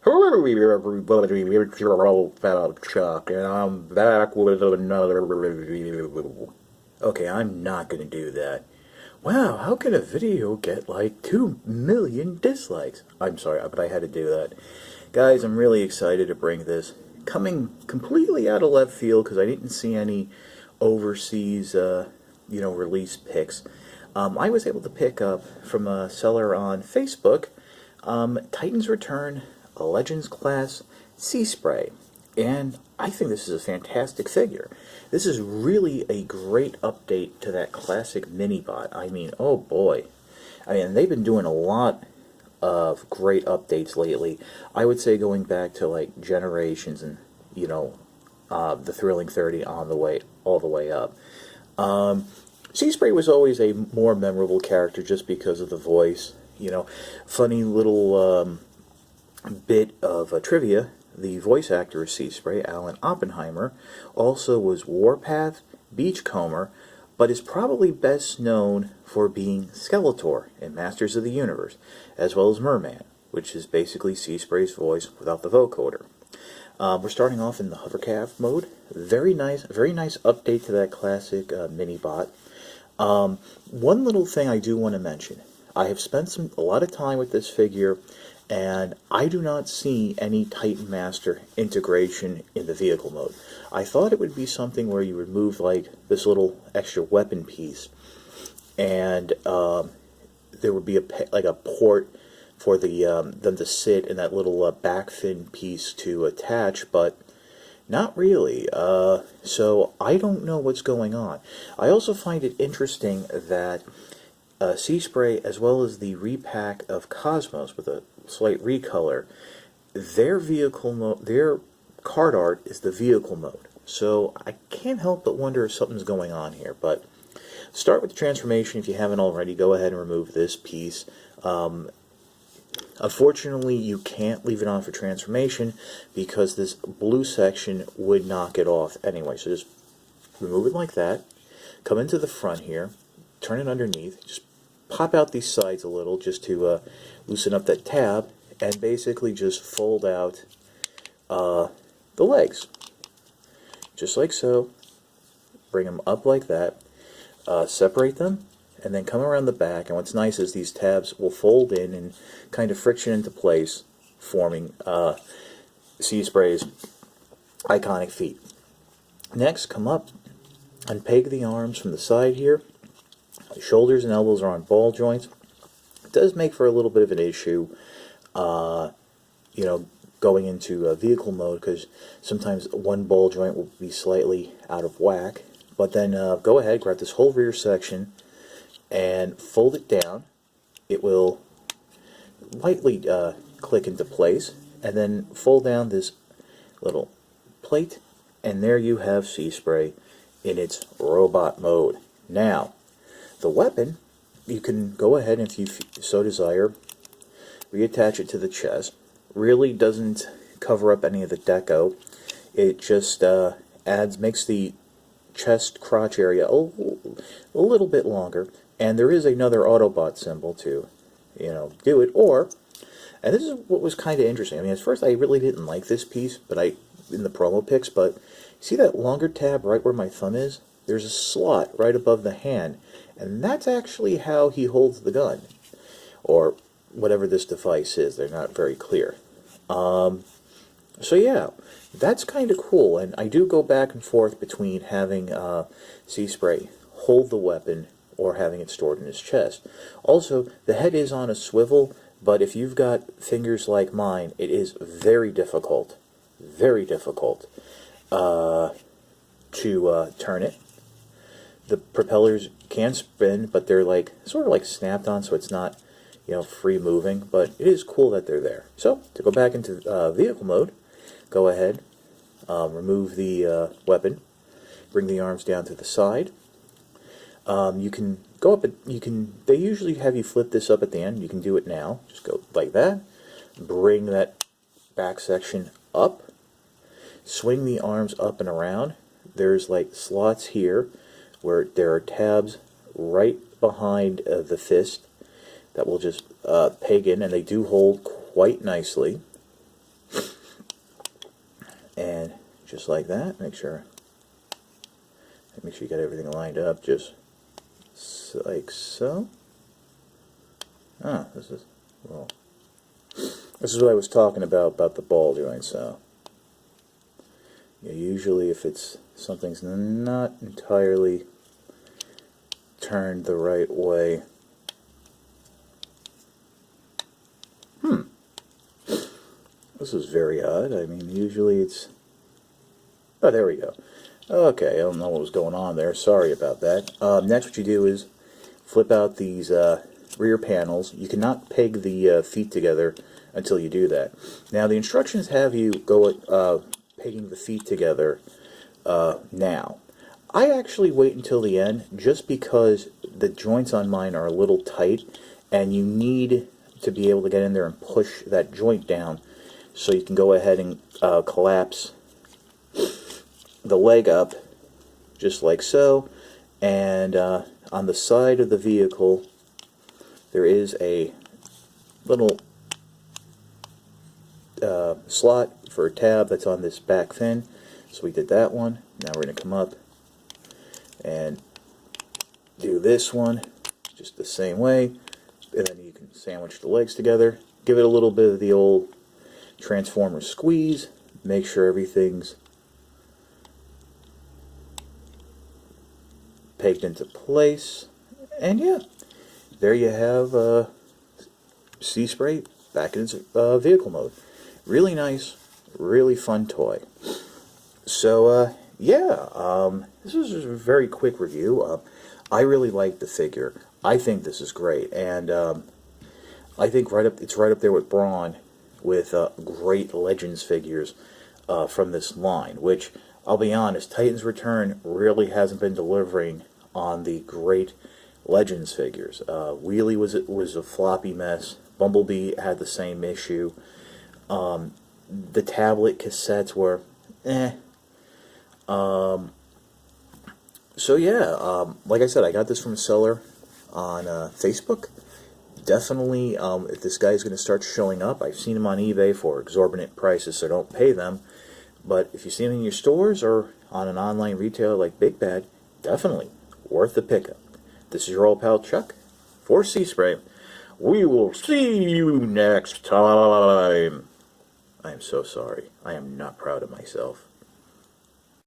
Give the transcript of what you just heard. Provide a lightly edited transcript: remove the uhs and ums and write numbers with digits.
Hello everybody, it's your old pal Chuck, and I'm back with another review. Okay, I'm not gonna do that. Wow, how can a video get like 2 million dislikes? I'm sorry, but I had to do that. Guys, I'm really excited to bring this. Coming completely out of left field because I didn't see any overseas, release picks. I was able to pick up from a seller on Facebook Titans Return, a Legends class Seaspray. And I think this is a fantastic figure. This is really a great update to that classic mini-bot. I mean, oh boy. I mean, they've been doing a lot of great updates lately. I would say going back to like Generations and, the Thrilling 30 on the way, all the way up. Seaspray was always a more memorable character just because of the voice. Funny little bit of trivia. The voice actor of Seaspray, Alan Oppenheimer, also was Warpath, Beachcomber, but is probably best known for being Skeletor in Masters of the Universe, as well as Merman, which is basically Seaspray's voice without the vocoder. We're starting off in the hovercraft mode. Very nice update to that classic mini-bot. One little thing I do want to mention. I have spent a lot of time with this figure, and I do not see any Titan Master integration in the vehicle mode. I thought it would be something where you remove like this little extra weapon piece, and there would be a port for them to sit in that little back fin piece to attach, but not really. So I don't know what's going on. I also find it interesting that Seaspray, as well as the repack of Cosmos with a slight recolor, their vehicle mode, their card art is the vehicle mode. So I can't help but wonder if something's going on here. But start with the transformation if you haven't already. Go ahead and remove this piece. Unfortunately, you can't leave it on for transformation because this blue section would knock it off anyway. So just remove it like that. Come into the front here. Turn it underneath. Just pop out these sides a little just to loosen up that tab, and basically just fold out the legs. Just like so. Bring them up like that. Separate them, and then come around the back. And what's nice is these tabs will fold in and kind of friction into place, forming Seaspray's iconic feet. Next, come up and peg the arms from the side here. The shoulders and elbows are on ball joints. It does make for a little bit of an issue, going into vehicle mode, because sometimes one ball joint will be slightly out of whack. But then go ahead, grab this whole rear section and fold it down. It will lightly click into place, and then fold down this little plate, and there you have Seaspray in its robot mode. Now, the weapon, you can go ahead and, if you so desire, reattach it to the chest. Really doesn't cover up any of the deco. It just makes the chest crotch area a little bit longer. And there is another Autobot symbol to, do it. Or, and this is what was kind of interesting. I mean, at first I really didn't like this piece, but in the promo pics. But see that longer tab right where my thumb is? There's a slot right above the hand, and that's actually how he holds the gun, or whatever this device is. They're not very clear. So yeah, that's kind of cool, and I do go back and forth between having Seaspray hold the weapon or having it stored in his chest. Also, the head is on a swivel, but if you've got fingers like mine, it is very difficult to turn it. The propellers can spin, but they're like sort of like snapped on, so it's not, free moving. But it is cool that they're there. So to go back into vehicle mode, go ahead, remove the weapon, bring the arms down to the side. You can go up. They usually have you flip this up at the end. You can do it now. Just go like that. Bring that back section up. Swing the arms up and around. There's like slots here where there are tabs right behind the fist that will just peg in, and they do hold quite nicely. And just like that, make sure you got everything lined up, just like so. Ah, this is, well, this is what I was talking about the ball joint. So yeah, usually if it's something's not entirely turned the right way, this is very odd. I mean, usually it's, oh, there we go. Okay, I don't know what was going on there. Sorry about that. Next, what you do is flip out these rear panels. You cannot peg the feet together until you do that. Now, the instructions have you go pegging the feet together now. I actually wait until the end just because the joints on mine are a little tight, and you need to be able to get in there and push that joint down so you can go ahead and collapse the leg up just like so. And on the side of the vehicle there is a little slot for a tab that's on this back fin, so we did that one. Now we're going to come up and do this one just the same way, and then you can sandwich the legs together, give it a little bit of the old transformer squeeze, make sure everything's pegged into place, and yeah, there you have Seaspray back in its vehicle mode. Really nice, really fun toy. So yeah, this was just a very quick review. I really like the figure. I think this is great, and I think it's right up there with Braun, with great Legends figures from this line, which, I'll be honest, Titan's Return really hasn't been delivering on the great Legends figures. Wheelie was a floppy mess. Bumblebee had the same issue. The tablet cassettes were so yeah, like I said, I got this from a seller on Facebook. Definitely, if this guy's going to start showing up, I've seen him on eBay for exorbitant prices, so don't pay them. But if you see him in your stores or on an online retailer like Big Bad, definitely worth the pickup. This is your old pal Chuck for Seaspray. We will see you next time. I am so sorry. I am not proud of myself.